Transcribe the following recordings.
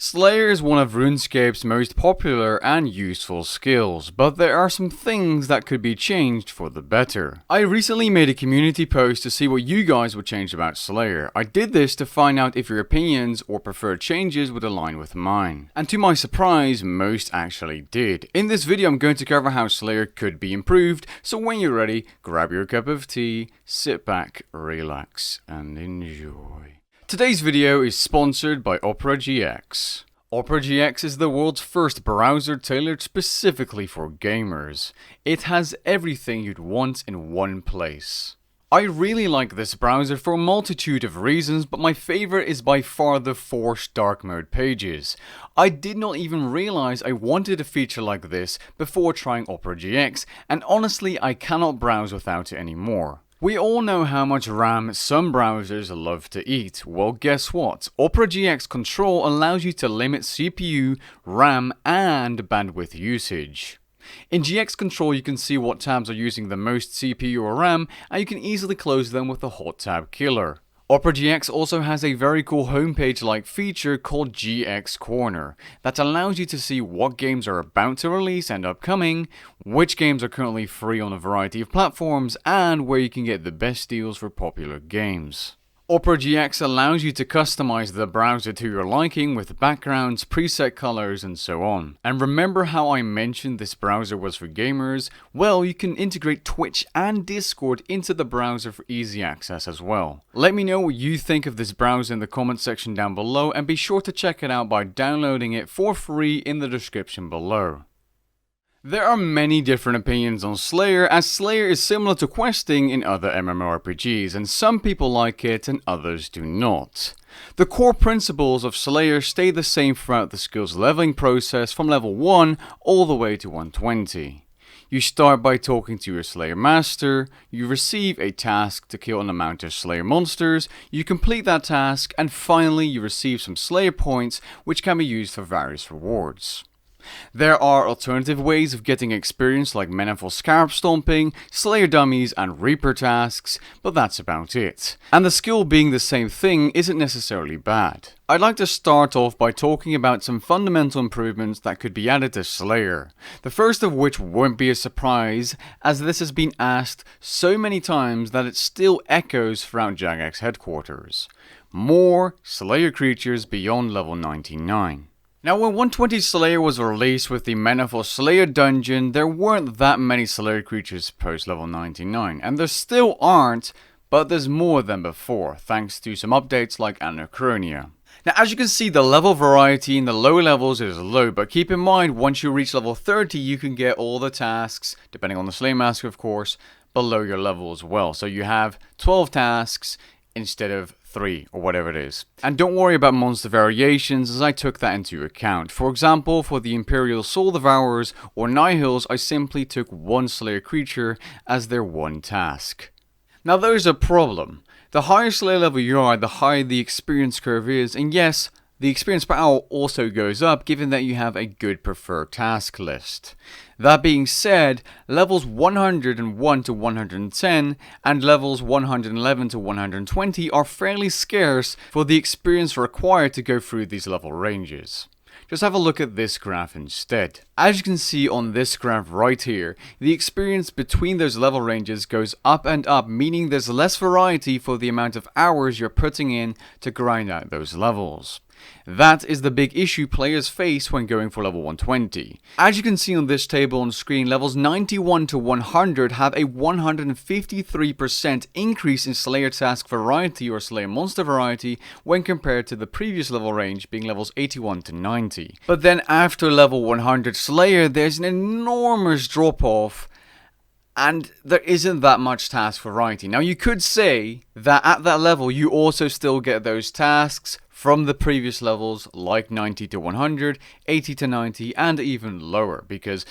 Slayer is one of Runescape's most popular and useful skills, but there are some things that could be changed for the better. I recently made a community post to see what you guys would change about Slayer. I did this to find out if your opinions or preferred changes would align with mine. And to my surprise, most actually did. In this video I'm going to cover how Slayer could be improved, so when you're ready, grab your cup of tea, sit back, relax, and enjoy. Today's video is sponsored by Opera GX. Opera GX is the world's first browser tailored specifically for gamers. It has everything you'd want in one place. I really like this browser for a multitude of reasons, but my favorite is by far the forced dark mode pages. I did not even realize I wanted a feature like this before trying Opera GX, and honestly I cannot browse without it anymore. We all know how much RAM some browsers love to eat. Well, guess what? Opera GX Control allows you to limit CPU, RAM, and bandwidth usage. In GX Control, you can see what tabs are using the most CPU or RAM, and you can easily close them with the hot tab killer. Opera GX also has a very cool homepage-like feature called GX Corner that allows you to see what games are about to release and upcoming, which games are currently free on a variety of platforms, and where you can get the best deals for popular games. Opera GX allows you to customize the browser to your liking with backgrounds, preset colors, and so on. And remember how I mentioned this browser was for gamers? Well, you can integrate Twitch and Discord into the browser for easy access as well. Let me know what you think of this browser in the comment section down below, and be sure to check it out by downloading it for free in the description below. There are many different opinions on Slayer, as Slayer is similar to questing in other MMORPGs, and some people like it and others do not. The core principles of Slayer stay the same throughout the skill's leveling process from level 1 all the way to 120. You start by talking to your Slayer master, you receive a task to kill an amount of Slayer monsters, you complete that task, and finally you receive some Slayer points which can be used for various rewards. There are alternative ways of getting experience like Manifold Scarab Stomping, Slayer Dummies, and Reaper tasks, but that's about it. And the skill being the same thing isn't necessarily bad. I'd like to start off by talking about some fundamental improvements that could be added to Slayer. The first of which won't be a surprise, as this has been asked so many times that it still echoes throughout Jagex headquarters. More Slayer creatures beyond level 99. Now, when 120 Slayer was released with the Manifold Slayer dungeon, there weren't that many Slayer creatures post level 99, and there still aren't, but there's more than before, thanks to some updates like Anachronia. Now, as you can see, the level variety in the lower levels is low, but keep in mind, once you reach level 30, you can get all the tasks, depending on the Slayer Master of course, below your level as well. So you have 12 tasks instead of 3 or whatever it is. And don't worry about monster variations, as I took that into account. For example, for the Imperial Soul Devourers or Nihils, I simply took one Slayer creature as their one task. Now there's a problem. The higher Slayer level you are, the higher the experience curve is, and yes, the experience per hour also goes up given that you have a good preferred task list. That being said, levels 101 to 110 and levels 111 to 120 are fairly scarce for the experience required to go through these level ranges. Just have a look at this graph instead. As you can see on this graph right here, the experience between those level ranges goes up and up, meaning there's less variety for the amount of hours you're putting in to grind out those levels. That is the big issue players face when going for level 120. As you can see on this table on screen, levels 91 to 100 have a 153% increase in Slayer task variety or Slayer monster variety when compared to the previous level range being levels 81 to 90. But then after level 100 Slayer, there's an enormous drop off, and there isn't that much task variety. Now you could say that at that level you also still get those tasks from the previous levels like 90 to 100, 80 to 90, and even lower, because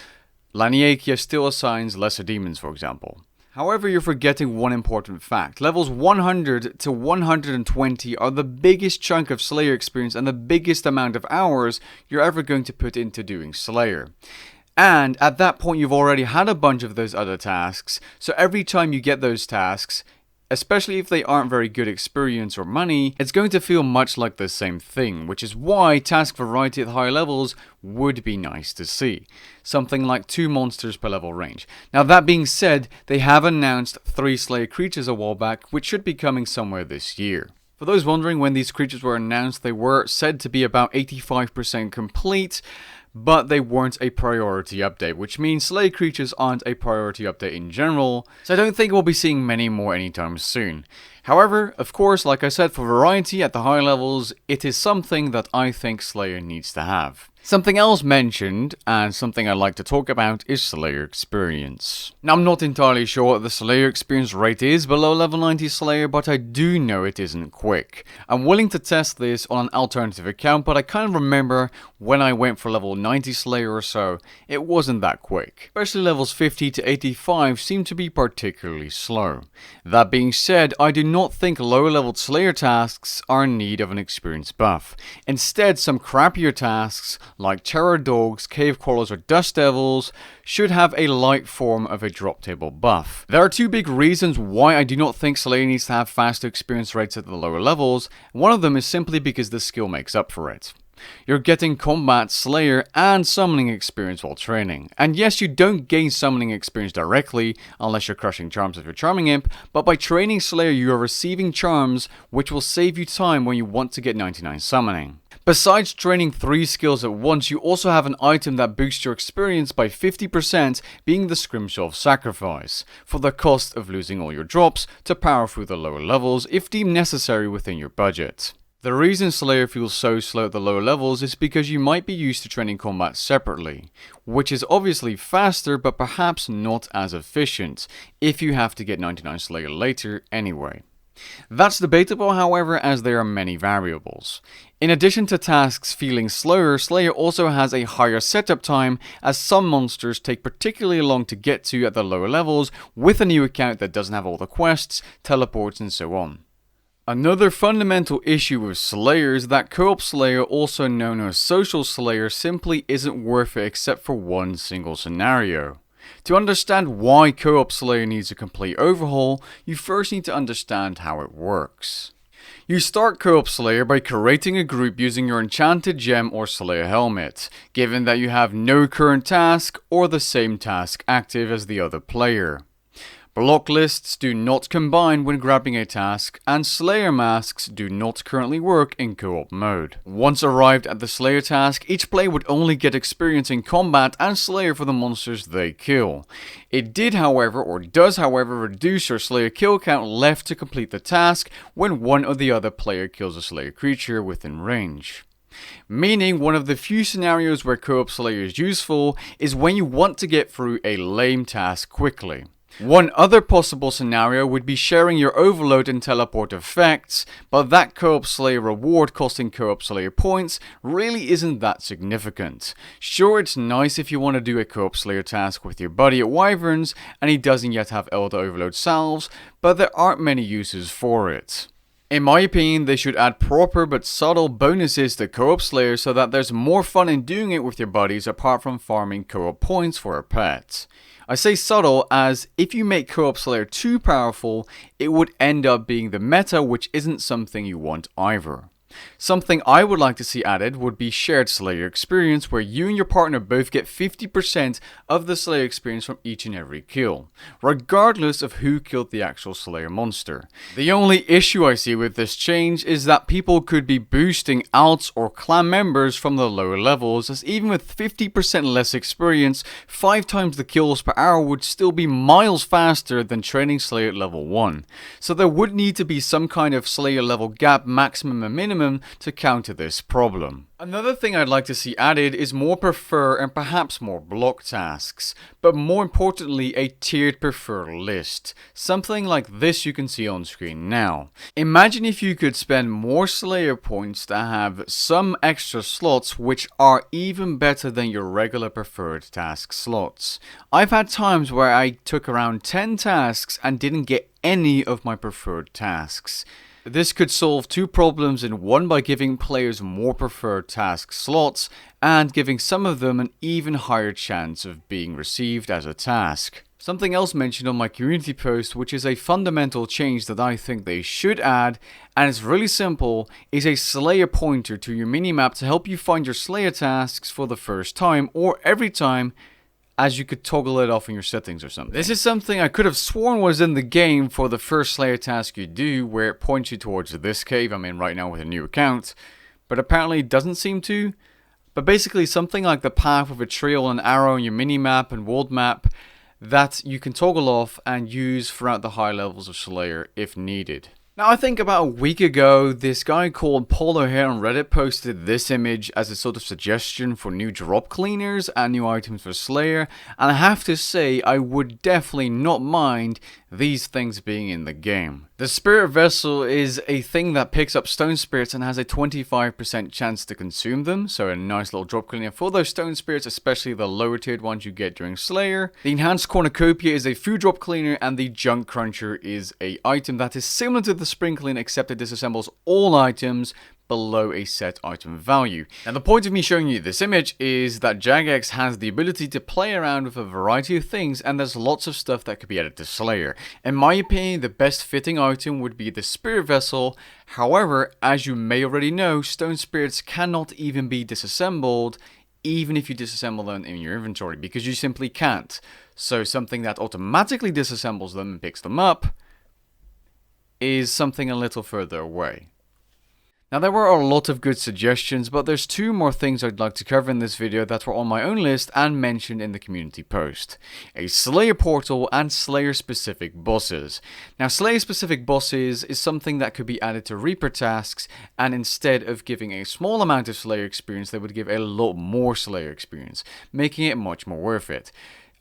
Laniakia still assigns lesser demons, for example. However, you're forgetting one important fact. Levels 100 to 120 are the biggest chunk of Slayer experience and the biggest amount of hours you're ever going to put into doing Slayer. And at that point you've already had a bunch of those other tasks, so every time you get those tasks, especially if they aren't very good experience or money, it's going to feel much like the same thing, which is why task variety at higher levels would be nice to see. Something like 2 monsters per level range. Now that being said, they have announced 3 Slayer creatures a while back, which should be coming somewhere this year. For those wondering when these creatures were announced, they were said to be about 85% complete, but they weren't a priority update, which means Slayer creatures aren't a priority update in general, so I don't think we'll be seeing many more anytime soon. However, of course, like I said, for variety at the higher levels, it is something that I think Slayer needs to have. Something else mentioned, and something I'd like to talk about, is Slayer experience. Now, I'm not entirely sure what the Slayer experience rate is below level 90 Slayer, but I do know it isn't quick. I'm willing to test this on an alternative account, but I kind of remember when I went for level 90 Slayer or so, it wasn't that quick. Especially levels 50 to 85 seem to be particularly slow. That being said, I do not think lower leveled Slayer tasks are in need of an experience buff. Instead, some crappier tasks like terror dogs, cave crawlers, or dust devils should have a light form of a drop table buff. There are 2 big reasons why I do not think Slayer needs to have faster experience rates at the lower levels. One of them is simply because the skill makes up for it. You're getting combat, Slayer, and summoning experience while training. And yes, you don't gain summoning experience directly, unless you're crushing charms if you're charming imp, but by training Slayer you are receiving charms, which will save you time when you want to get 99 summoning. Besides training 3 skills at once, you also have an item that boosts your experience by 50%, being the Scrimshaw of Sacrifice, for the cost of losing all your drops to power through the lower levels if deemed necessary within your budget. The reason Slayer feels so slow at the lower levels is because you might be used to training combat separately, which is obviously faster but perhaps not as efficient, if you have to get 99 Slayer later anyway. That's debatable, however, as there are many variables. In addition to tasks feeling slower, Slayer also has a higher setup time, as some monsters take particularly long to get to at the lower levels with a new account that doesn't have all the quests, teleports, and so on. Another fundamental issue with Slayer is that co-op Slayer, also known as social Slayer, simply isn't worth it except for one single scenario. To understand why co-op Slayer needs a complete overhaul, you first need to understand how it works. You start co-op Slayer by creating a group using your enchanted gem or Slayer helmet, given that you have no current task or the same task active as the other player. Block lists do not combine when grabbing a task, and Slayer masks do not currently work in co-op mode. Once arrived at the Slayer task, each player would only get experience in combat and Slayer for the monsters they kill. It did however, or does however, reduce your Slayer kill count left to complete the task when one or the other player kills a Slayer creature within range. Meaning, one of the few scenarios where co-op Slayer is useful is when you want to get through a lame task quickly. One other possible scenario would be sharing your overload and teleport effects, but that co-op Slayer reward costing co-op Slayer points really isn't that significant. Sure, it's nice if you want to do a co-op Slayer task with your buddy at Wyverns and he doesn't yet have Elder Overload salves, but there aren't many uses for it. In my opinion, they should add proper but subtle bonuses to co-op Slayer so that there's more fun in doing it with your buddies apart from farming co-op points for a pet. I say subtle as if you make co-op Slayer too powerful, it would end up being the meta, which isn't something you want either. Something I would like to see added would be shared Slayer experience, where you and your partner both get 50% of the Slayer experience from each and every kill, regardless of who killed the actual Slayer monster. The only issue I see with this change is that people could be boosting alts or clan members from the lower levels, as even with 50% less experience, 5 times the kills per hour would still be miles faster than training Slayer at level 1. So there would need to be some kind of Slayer level gap, maximum and minimum, to counter this problem. Another thing I'd like to see added is more prefer and perhaps more block tasks, but more importantly a tiered prefer list, something like this you can see on screen now. Imagine if you could spend more Slayer points to have some extra slots which are even better than your regular preferred task slots. I've had times where I took around 10 tasks and didn't get any of my preferred tasks. This could solve 2 problems in one by giving players more preferred task slots and giving some of them an even higher chance of being received as a task. Something else mentioned on my community post, which is a fundamental change that I think they should add, and it's really simple, is a Slayer pointer to your minimap to help you find your Slayer tasks for the first time or every time, as you could toggle it off in your settings or something. This is something I could have sworn was in the game for the first Slayer task you do, where it points you towards this cave I'm in right now with a new account, but apparently it doesn't seem to. But basically something like the path with a trail and arrow on your minimap and world map that you can toggle off and use throughout the high levels of Slayer if needed. Now, I think about a week ago, this guy called Paul O'Hare on Reddit posted this image as a sort of suggestion for new drop cleaners and new items for Slayer, and I have to say, I would definitely not mind these things being in the game. The Spirit Vessel is a thing that picks up stone spirits and has a 25% chance to consume them, so a nice little drop cleaner for those stone spirits, especially the lower tiered ones you get during Slayer. The Enhanced Cornucopia is a food drop cleaner, and the Junk Cruncher is a item that is similar to the Spring Clean, except it disassembles all items below a set item value. And the point of me showing you this image is that Jagex has the ability to play around with a variety of things, and there's lots of stuff that could be added to Slayer. In my opinion, the best fitting item would be the Spirit Vessel. However, as you may already know, stone spirits cannot even be disassembled, even if you disassemble them in your inventory, because you simply can't. So something that automatically disassembles them and picks them up is something a little further away. Now, there were a lot of good suggestions, but there's two more things I'd like to cover in this video that were on my own list and mentioned in the community post. A Slayer portal and Slayer specific bosses. Now, Slayer specific bosses is something that could be added to Reaper tasks, and instead of giving a small amount of Slayer experience, they would give a lot more Slayer experience, making it much more worth it.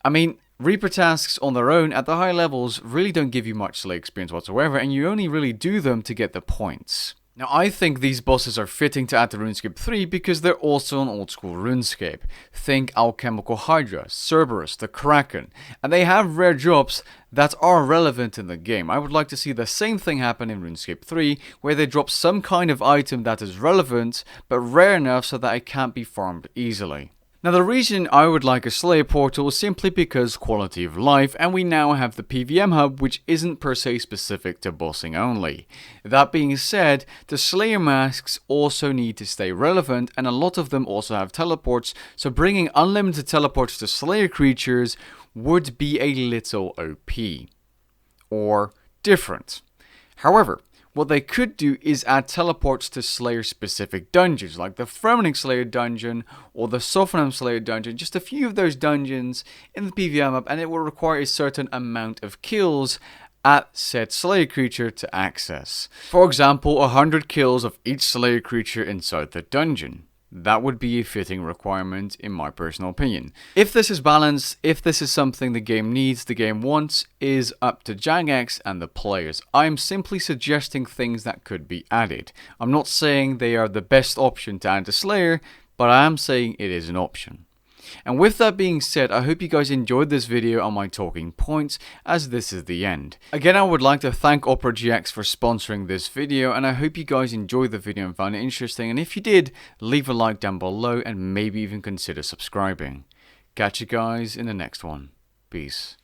I mean, Reaper tasks on their own at the high levels really don't give you much Slayer experience whatsoever, and you only really do them to get the points. Now, I think these bosses are fitting to add to Runescape 3 because they're also on old school Runescape. Think Alchemical Hydra, Cerberus, the Kraken, and they have rare drops that are relevant in the game. I would like to see the same thing happen in Runescape 3, where they drop some kind of item that is relevant, but rare enough so that it can't be farmed easily. Now, the reason I would like a Slayer portal is simply because quality of life, and we now have the PVM hub, which isn't per se specific to bossing only. That being said, the Slayer masks also need to stay relevant, and a lot of them also have teleports, so bringing unlimited teleports to Slayer creatures would be a little OP. Or different. However, what they could do is add teleports to Slayer specific dungeons, like the Fremennik Slayer dungeon or the Sophanam Slayer dungeon, just a few of those dungeons in the PVM map, and it will require a certain amount of kills at said Slayer creature to access. For example, 100 kills of each Slayer creature inside the dungeon. That would be a fitting requirement in my personal opinion. If this is balanced, if this is something the game needs, the game wants, is up to Jagex and the players. I'm simply suggesting things that could be added. I'm not saying they are the best option to add to Slayer, but I am saying it is an option. And with that being said, I hope you guys enjoyed this video on my talking points, as this is the end. Again, I would like to thank Opera GX for sponsoring this video, and I hope you guys enjoyed the video and found it interesting, and if you did, leave a like down below and maybe even consider subscribing. Catch you guys in the next one. Peace.